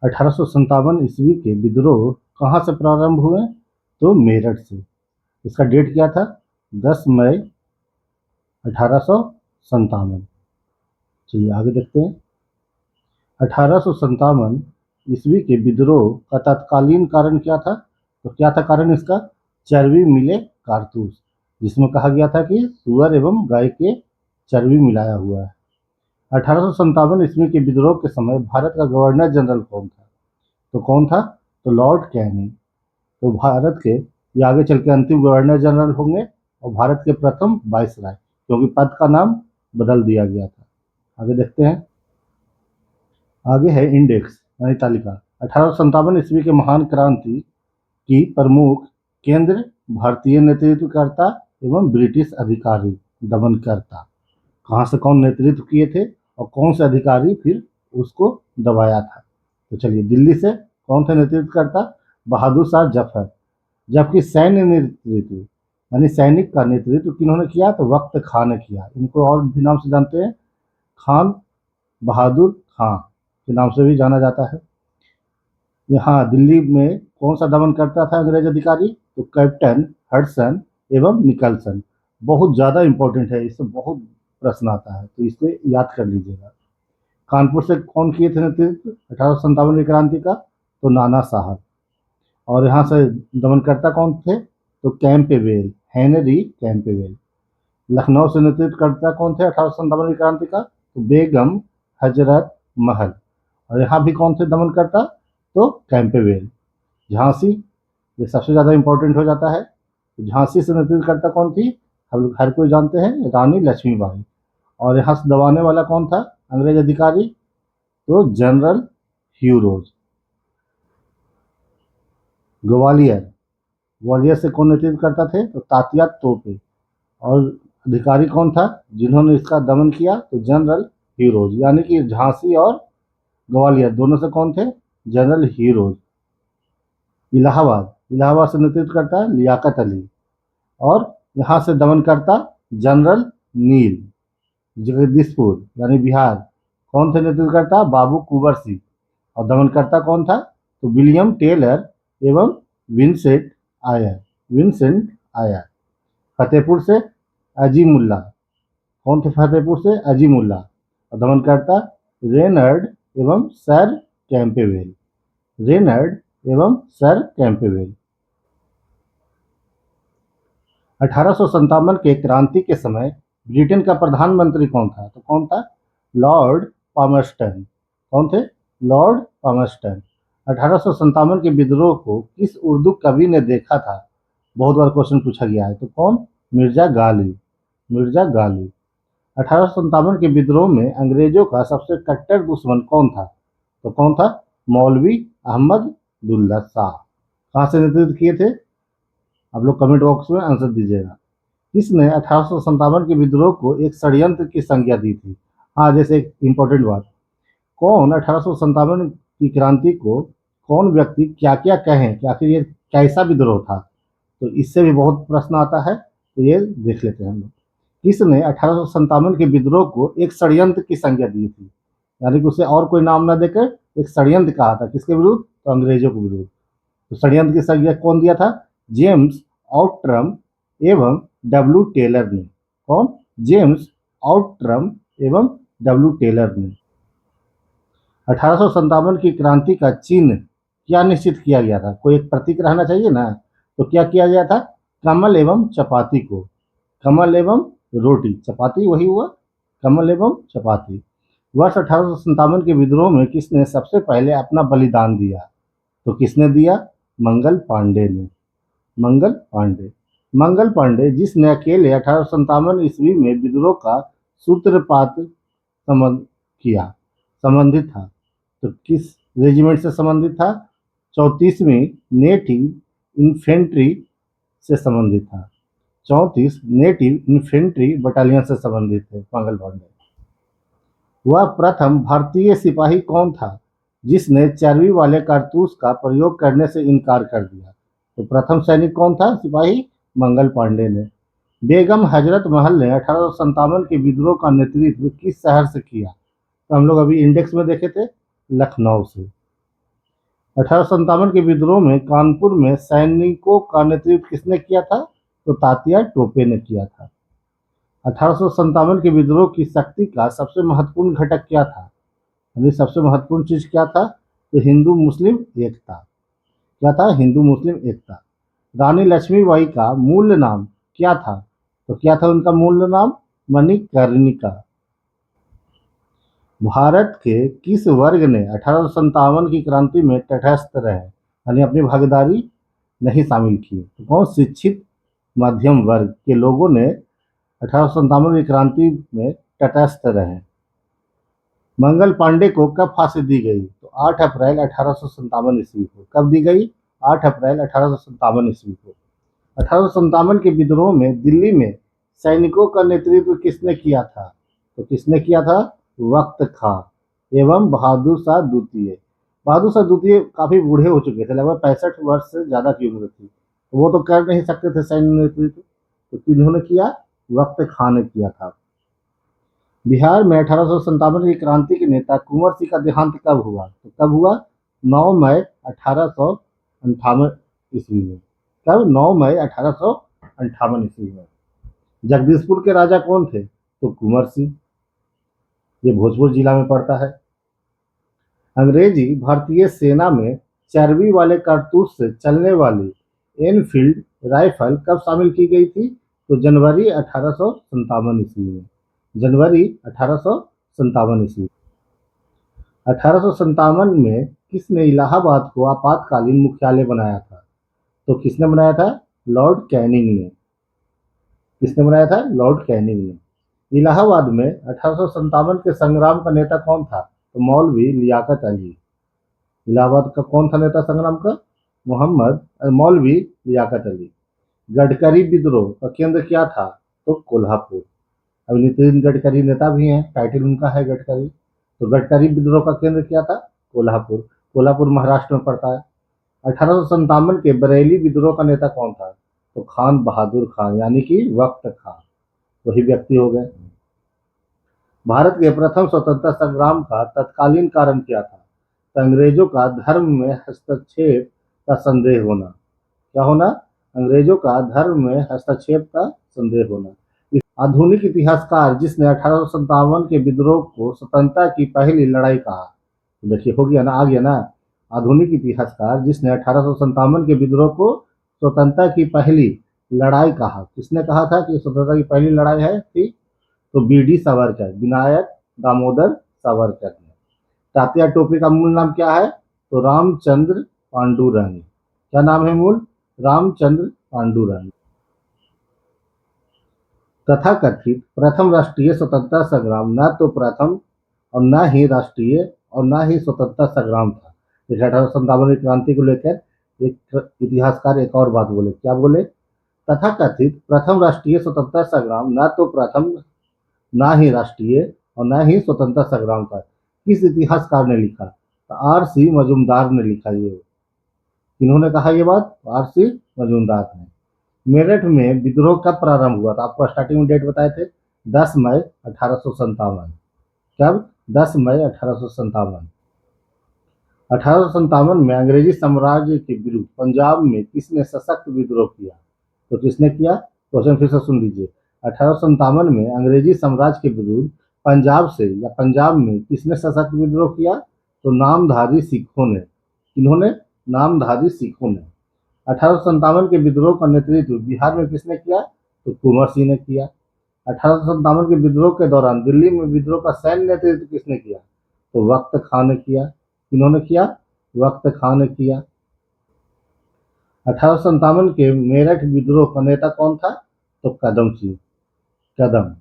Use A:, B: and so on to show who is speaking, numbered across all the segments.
A: 1857 ईस्वी के विद्रोह कहाँ से प्रारंभ हुए? तो मेरठ से। इसका डेट क्या था? 10 मई 1857। चलिए आगे देखते हैं। 1857 ईस्वी के विद्रोह का तत्कालीन कारण क्या था? तो क्या था कारण इसका? चर्बी मिले कारतूस, जिसमें कहा गया था कि सुअर एवं गाय के चर्बी मिलाया हुआ है। 1857 ईस्वी के विद्रोह के समय भारत का गवर्नर जनरल कौन था? तो कौन था? तो लॉर्ड कैनिंग। तो भारत के ये आगे चल के अंतिम गवर्नर जनरल होंगे और भारत के प्रथम वायसराय, क्योंकि पद का नाम बदल दिया गया था। आगे देखते हैं। आगे है इंडेक्स यानी तालिका। 1857 ईस्वी के महान क्रांति की प्रमुख केंद्र भारतीय नेतृत्वकर्ता एवं ब्रिटिश अधिकारी दमनकर्ता। कहाँ से कौन नेतृत्व किए थे और कौन से अधिकारी फिर उसको दबाया था? तो चलिए, दिल्ली से कौन थे नेतृत्वकर्ता? बहादुर शाह जफर। जबकि सैन्य नेतृत्व यानी सैनिक का नेतृत्व किन्होंने किया? तो वक्त खान ने किया। इनको और भी नाम से जानते हैं, खान बहादुर खां के नाम से भी जाना जाता है। यहाँ दिल्ली में कौन सा दमन करता था अंग्रेज अधिकारी? तो कैप्टन हडसन एवं निकलसन। बहुत ज़्यादा इंपॉर्टेंट है, इससे बहुत प्रश्न आता है, तो इसे याद कर लीजिएगा। कानपुर से कौन किए थे नेतृत्व 1857 की क्रांति का? तो नाना साहब। और यहाँ से दमनकर्ता कौन थे? तो कैंपबेल, हेनरी कैंपबेल। लखनऊ से नेतृत्वकर्ता कौन थे 1857 की क्रांति का? तो बेगम हजरत महल। और यहाँ भी कौन थे दमनकर्ता? तो कैंपबेल। झांसी, ये सबसे ज़्यादा इंपॉर्टेंट हो जाता है। झांसी से नेतृत्वकर्ता कौन थी? हम लोग हर कोई जानते हैं, रानी लक्ष्मीबाई। और यहाँ से दबाने वाला कौन था अंग्रेज अधिकारी? तो जनरल ह्यू रोज। ग्वालियर, ग्वालियर से कौन नेतृत्व करता थे? तो तात्या तोपे। और अधिकारी कौन था जिन्होंने इसका दमन किया? तो जनरल हीरोज। यानी कि झांसी और ग्वालियर दोनों से कौन थे? General heroes. इलाहाबाद, इलाहाबाद से नेतृत्व करता है लियाकत अली। और यहाँ से दमन करता जनरल नील। जगदीशपुर यानी बिहार, कौन थे नेतृत्व करता? बाबू कुंवर सिंह। और दमनकर्ता कौन था? तो विलियम टेलर एवं Vincent Eyre, Vincent Eyre. Fatehpur से अजीमुल्ला, कौन थे फतेहपुर से? अजीमुल्ला। और दमनकर्ता रेनर्ड एवं सर कैंपेवेल, रेनर्ड एवं सर कैंपेवेल। 1857 के क्रांति के समय ब्रिटेन का प्रधानमंत्री कौन था? तो कौन था? Lord Palmerston. कौन थे? Lord Palmerston. 1857 के विद्रोह को किस उर्दू कवि ने देखा था? बहुत बार क्वेश्चन पूछा गया है। तो कौन? मिर्जा गालिब, मिर्जा गालिब। 1857 के विद्रोह में अंग्रेजों का सबसे कट्टर दुश्मन कौन था? तो कौन था? मौलवी अहमद दुल्ला शाह। कहाँ से नेतृत्व किए थे? आप लोग कमेंट बॉक्स में आंसर दीजिएगा। किसने 1857 के विद्रोह को एक षड्यंत्र की संज्ञा दी थी? हाँ, जैसे एक इंपॉर्टेंट बात, कौन 1857 की क्रांति को कौन व्यक्ति क्या क्या कहें कि आखिर ये कैसा विद्रोह था? तो इससे भी बहुत प्रश्न आता है, तो ये देख लेते हैं हम लोग। किसने 1857 के विद्रोह को एक षड्यंत्र की संज्ञा दी थी? यानी कि उसे और कोई नाम न देकर एक षड्यंत्र कहा था। किसके विरुद्ध? तो अंग्रेजों के विरुद्ध। तो षड्यंत्र की संज्ञा कौन दिया था? जेम्स आउट्रम एवं डब्ल्यू टेलर ने। कौन? जेम्स आउट्रम एवं डब्ल्यू टेलर ने। 1857 की क्रांति का चिन्ह क्या निश्चित किया गया था? कोई एक प्रतीक रहना चाहिए ना, तो क्या किया गया था? कमल एवं चपाती को, कमल एवं रोटी, चपाती वही हुआ, कमल एवं चपाती। वर्ष 1857 के विद्रोह में किसने सबसे पहले अपना बलिदान दिया? तो किसने दिया? मंगल पांडे ने, मंगल पांडे। मंगल पांडे जिसने अकेले 1857 ईस्वी में विद्रोह का सूत्रपात किया, संबंधित था। तो किस रेजिमेंट से संबंधित था? 34वीं नेटिव इन्फेंट्री से संबंधित था। 34 नेटिव इन्फेंट्री बटालियन से संबंधित थे मंगल पांडे। वह प्रथम भारतीय सिपाही कौन था जिसने चर्बी वाले कारतूस का प्रयोग करने से इनकार कर दिया? तो प्रथम सैनिक कौन था सिपाही? मंगल पांडे ने। बेगम हजरत महल ने 1857 के विद्रोह का नेतृत्व किस शहर से किया? तो हम लोग अभी इंडेक्स में देखे थे, लखनऊ से। 1857 के विद्रोह में कानपुर में सैनिकों का नेतृत्व किसने किया था? तो तात्या टोपे ने किया था। 1857 के विद्रोह की शक्ति का सबसे महत्वपूर्ण घटक क्या था? यानी सबसे महत्वपूर्ण चीज क्या था? तो हिंदू मुस्लिम एकता। क्या था? हिंदू मुस्लिम एकता। रानी लक्ष्मीबाई का मूल नाम क्या था? तो क्या था उनका मूल नाम? मणिकर्णिका। भारत के किस वर्ग ने 1857 की क्रांति में तटस्थ रहे, यानी अपनी भागीदारी नहीं शामिल की? तो कौन? शिक्षित मध्यम वर्ग के लोगों ने 1857 की क्रांति में तटस्थ रहे। मंगल पांडे को कब फांसी दी गई? तो 8 अप्रैल 1857 ईस्वी को। कब दी गई? 8 अप्रैल 1857 ईस्वी को। 1857 के विद्रोह में दिल्ली में सैनिकों का नेतृत्व किसने किया था? तो किसने किया था? वक्त खां एवं बहादुर शाह द्वितीय। बहादुर शाह द्वितीय काफी बूढ़े हो चुके थे, लगभग 65 वर्ष से ज्यादा की उम्र थी, तो वो तो कर नहीं सकते थे सैन्य नेतृत्व, तो किन्होंने किया? वक्त खां ने किया था। बिहार में 1857 की क्रांति के नेता कुंवर सिंह का देहांत कब हुआ? तो कब हुआ? 9 मई 1858 ईस्वी में। कब? 9 मई 1858 ईस्वी में। जगदीशपुर के राजा कौन थे? तो कुंवर सिंह। ये भोजपुर जिला में पड़ता है। अंग्रेजी भारतीय सेना में चर्बी वाले कारतूस से चलने वाली एनफील्ड राइफल कब शामिल की गई थी? तो जनवरी 1857 ईस्वी में। जनवरी 1857 ईस्वी। 1857 में किसने इलाहाबाद को आपातकालीन मुख्यालय बनाया था? तो किसने बनाया था? लॉर्ड कैनिंग ने। किसने बनाया था? लॉर्ड कैनिंग ने। इलाहाबाद में 1857 के संग्राम का नेता कौन था? तो मौलवी लियाकत अली। इलाहाबाद का कौन था नेता संग्राम का? मौलवी लियाकत अली। गडकरी विद्रोह का केंद्र क्या था? तो कोल्हापुर। अब नितिन गडकरी नेता भी हैं, टाइटल उनका है गडकरी। तो गडकरी विद्रोह का केंद्र क्या था? कोल्हापुर। कोल्हापुर महाराष्ट्र में पड़ता है। 1857 के बरेली विद्रोह का नेता कौन था? तो खान बहादुर खान, यानी कि वक्त खान, वही व्यक्ति हो गए। भारत के प्रथम स्वतंत्रता संग्राम का तत्कालीन कारण क्या था? तो अंग्रेजों का धर्म में हस्तक्षेप का संदेह होना। क्या होना? अंग्रेजों का धर्म में हस्तक्षेप का संदेह होना। आधुनिक इतिहासकार जिसने 1857 के विद्रोह को स्वतंत्रता की पहली लड़ाई कहा, तो देखिए हो गया ना, आ गया ना। आधुनिक इतिहासकार जिसने 1857 के विद्रोह को स्वतंत्रता की पहली लड़ाई कहा, किसने कहा था कि स्वतंत्रता की पहली लड़ाई है थी? तो बीडी सावरकर, विनायक दामोदर सावरकर ने। तात्या टोपे का मूल नाम क्या है? तो रामचंद्र पांडुरंग। क्या नाम है मूल? रामचंद्र पांडुरंग। तथाकथित प्रथम राष्ट्रीय स्वतंत्रता संग्राम न तो प्रथम और न ही राष्ट्रीय और न ही स्वतंत्रता संग्राम था। जैसे 1857 की क्रांति को लेकर एक इतिहासकार एक और बात बोले, क्या बोले? तथाकथित प्रथम राष्ट्रीय स्वतंत्रता संग्राम न तो प्रथम न ही राष्ट्रीय और न ही स्वतंत्रता संग्राम था। किस इतिहासकार ने लिखा? तो आर.सी. मजूमदार ने लिखा। ये किन्होंने कहा ये बात? आर.सी. मजूमदार ने। मेरठ में विद्रोह कब प्रारंभ हुआ था? आपको स्टार्टिंग में डेट बताए थे 10 मई 1857। कब? 10 मई 1857। 1857 में अंग्रेजी साम्राज्य के विरुद्ध पंजाब में किसने सशक्त विद्रोह किया? तो किसने किया? क्वेश्चन फिर से सुन लीजिए। 1857 में अंग्रेजी साम्राज्य के विरुद्ध पंजाब में किसने सशक्त विद्रोह किया? तो नामधारी सिखों ने। किन्होंने? नामधारी सिखों ने। 1857 के विद्रोह का नेतृत्व बिहार में किसने किया? तो कुंवर सिंह ने किया। 1857 के विद्रोह के दौरान दिल्ली में विद्रोह का सैन्य नेतृत्व किसने किया? तो वक्त खां ने किया। किन्होंने किया? वक्त खां ने किया। 1857 के मेरठ विद्रोह का नेता कौन था? तो कदम सिंह। कदम,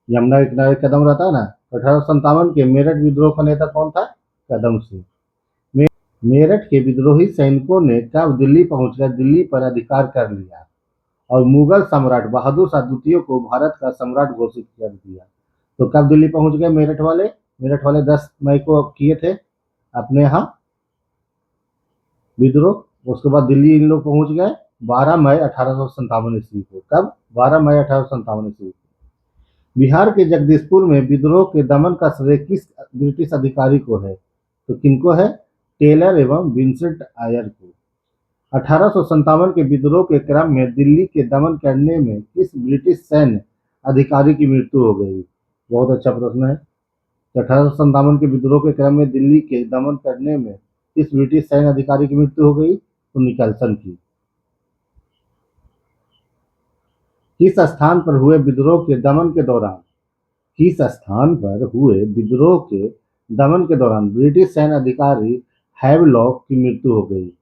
A: यमुना के किनारे कदम रहता है ना, तो 1857 के मेरठ विद्रोह का नेता कौन था? कदम सिंह। मेरठ के विद्रोही सैनिकों ने कब दिल्ली पहुंचकर दिल्ली पर अधिकार कर लिया और मुगल सम्राट बहादुर शाह द्वितीय को भारत का सम्राट घोषित कर दिया? तो कब दिल्ली पहुंच गए मेरठ वाले? मेरठ वाले 10 मई को किए थे अपने यहाँ विद्रोह। उसके बाद दिल्ली इन लोग पहुंच गए 12 मई 1857 ईस्वी को। कब? 12 मई 1857 ईस्वी को। बिहार के जगदीशपुर में विद्रोह के दमन का श्रेय किस ब्रिटिश अधिकारी को है? तो किनको है? टेलर एवं विंसेंट आयर को। 1857 के विद्रोह के क्रम में दिल्ली के दमन करने में किस ब्रिटिश सैन्य अधिकारी की मृत्यु हो गई? बहुत अच्छा प्रश्न है। 1857 के विद्रोह के क्रम में दिल्ली के दमन करने में किस ब्रिटिश सैन्य अधिकारी की मृत्यु हो गई? तो निकलसन की। किस स्थान पर हुए विद्रोह के दमन के दौरान किस स्थान पर हुए विद्रोह के दमन के दौरान ब्रिटिश सैन्य अधिकारी हैवलॉक की मृत्यु हो गई?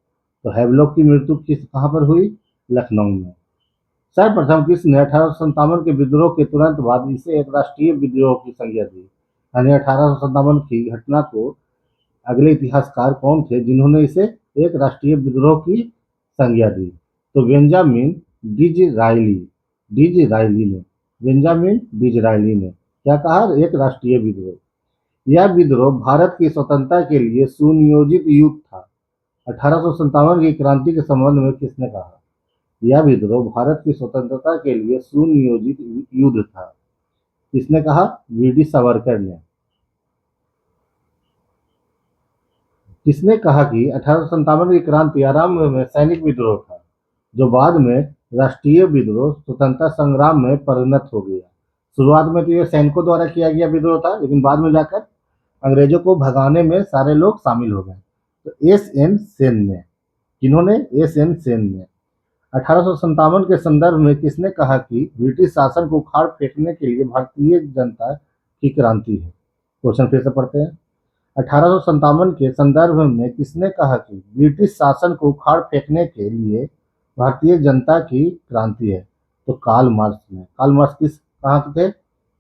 A: तो हैवलॉक की मृत्यु कहाँ पर हुई? लखनऊ में। सर्वप्रथम किसने 1857 के विद्रोह के तुरंत बाद इसे एक राष्ट्रीय विद्रोह की संज्ञा दी? यानी 1857 की घटना को अगले इतिहासकार कौन थे जिन्होंने इसे एक राष्ट्रीय विद्रोह की संज्ञा दी? तो बेंजामिन डिज़रायली ने बेंजामिन डिज़रायली ने क्या कहा? एक राष्ट्रीय विद्रोह। यह विद्रोह भारत की स्वतंत्रता के लिए सुनियोजित युद्ध था। 1857 की क्रांति के संबंध में किसने कहा? यह विद्रोह भारत की स्वतंत्रता के लिए सुनियोजित युद्ध था। किसने कहा? वीडी सावरकर ने। किसने कहा कि 1857 की क्रांति आरंभ में सैनिक विद्रोह था जो बाद में राष्ट्रीय विद्रोह स्वतंत्रता संग्राम में परिणत हो गया? शुरुआत में तो यह सैनिकों द्वारा किया गया विद्रोह था, लेकिन बाद में जाकर अंग्रेजों को भगाने में सारे लोग शामिल हो गए। तो एस एन सेन ने। किन्होंने? एस एन सेन ने। 1857 के संदर्भ में किसने कहा कि ब्रिटिश शासन को उखाड़ फेंकने के लिए भारतीय जनता की क्रांति है? क्वेश्चन फिर से पढ़ते हैं। 1857 के संदर्भ में किसने कहा कि ब्रिटिश शासन को उखाड़ फेंकने के लिए भारतीय जनता की क्रांति है? तो कार्ल मार्क्स ने। कार्ल मार्क्स कहाँ के थे?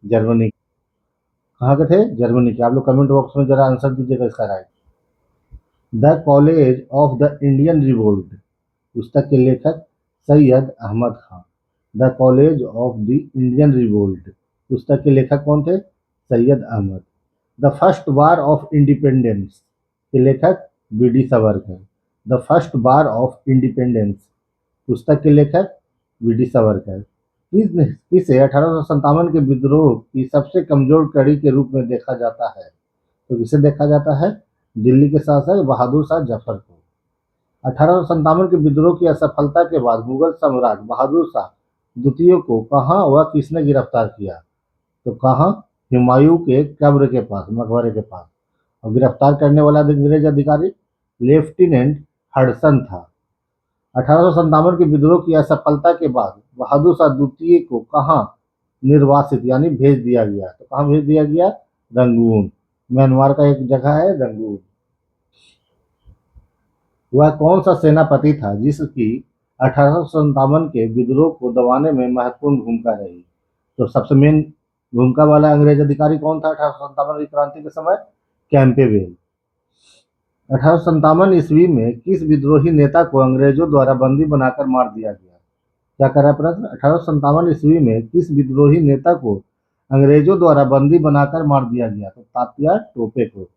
A: जर्मनी। कहाँ के थे? जर्मनी के। आप लोग कमेंट बॉक्स में जरा आंसर दीजिएगा इसका right. The causes of the Indian revolt पुस्तक के लेखक Syed Ahmad Khan. The causes of the Indian revolt पुस्तक के लेखक कौन थे? Syed Ahmad. The first war of independence के लेखक VD Savarkar. The first war of independence पुस्तक के लेखक वीडी सावरकर। किसे 1857 के विद्रोह की सबसे कमजोर कड़ी के रूप में देखा जाता है? तो किसे देखा जाता है? दिल्ली के शासक बहादुर शाह जफर को। 1857 के विद्रोह की असफलता के बाद मुगल सम्राट बहादुर शाह द्वितीय को कहाँ व किसने गिरफ्तार किया? तो कहाँ? हुमायूं के कब्र के पास, मकबरे के पास। और गिरफ्तार करने वाला अंग्रेज अधिकारी लेफ्टिनेंट हडसन था। 1857 के विद्रोह की असफलता के बाद बहादुर शाह द्वितीय को कहाँ निर्वासित यानी भेज दिया गया? तो कहाँ भेज दिया गया? रंगून। म्यांमार का एक जगह है रंगून। वह कौन सा सेनापति था जिसकी 1857 के विद्रोह को दबाने में महत्वपूर्ण भूमिका रही? तो सबसे मेन भूमिका वाला अंग्रेज अधिकारी कौन था 1857 की क्रांति के समय? कैंपेवेल। 1857 ईस्वी में किस विद्रोही नेता को अंग्रेजों द्वारा बंदी बनाकर मार दिया गया? क्या कर रहा है प्रश्न? 1857 ईस्वी में किस विद्रोही नेता को अंग्रेजों द्वारा बंदी बनाकर मार दिया गया? तो तात्या टोपे को।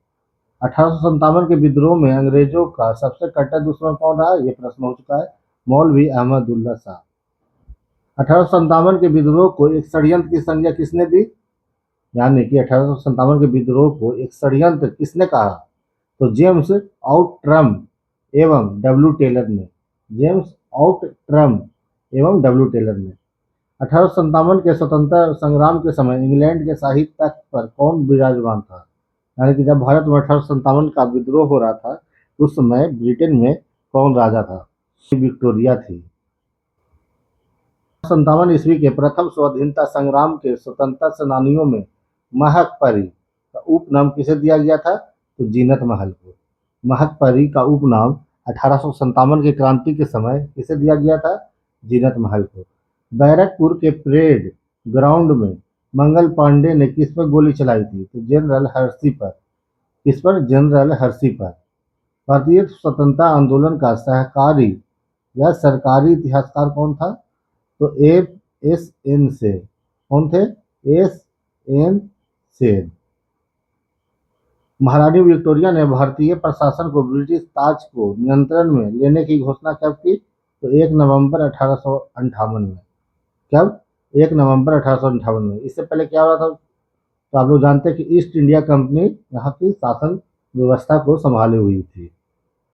A: 1857 के विद्रोह में अंग्रेजों का सबसे कट्टर दुश्मन कौन रहा? ये प्रश्न हो चुका है। मौलवी अहमदुल्ला शाह। 1857 के विद्रोह को एक षड्यंत्र की संज्ञा किसने दी? यानी कि 1857 के विद्रोह को एक षड्यंत्र किसने कहा? तो जेम्स आउट्रम एवं डब्ल्यू टेलर ने। जेम्स आउट्रम एवं डब्ल्यू टेलर ने। 1857 के स्वतंत्रता संग्राम के समय इंग्लैंड के शाही तख्त पर कौन विराजमान था? यानी कि जब भारत में 1857 का विद्रोह हो रहा था उस समय ब्रिटेन में कौन राजा था? विक्टोरिया थी। 1857 ईस्वी के प्रथम स्वाधीनता संग्राम के स्वतंत्रता सेनानियों में महक परी का उपनाम किसे दिया गया था? तो जीनत महल को। महक परी का उपनाम 1857 की क्रांति के समय किसे दिया गया था? जीनत महल को। बैरकपुर के परेड ग्राउंड में मंगल पांडे ने किस पर गोली चलाई थी? तो जनरल हर्षी पर। किस पर? जनरल हर्षी पर। भारतीय स्वतंत्रता आंदोलन का सहकारी या सरकारी इतिहासकार कौन था? तो एस एन सेन। कौन थे? S N Sen. महारानी विक्टोरिया ने भारतीय प्रशासन को ब्रिटिश ताज को नियंत्रण में लेने की घोषणा कब की? तो 1 नवंबर 1858 में। कब? 1 नवंबर 1858 में। इससे पहले क्या हुआ था? तो आप लोग जानते हैं कि ईस्ट इंडिया कंपनी यहाँ की शासन व्यवस्था को संभाले हुई थी।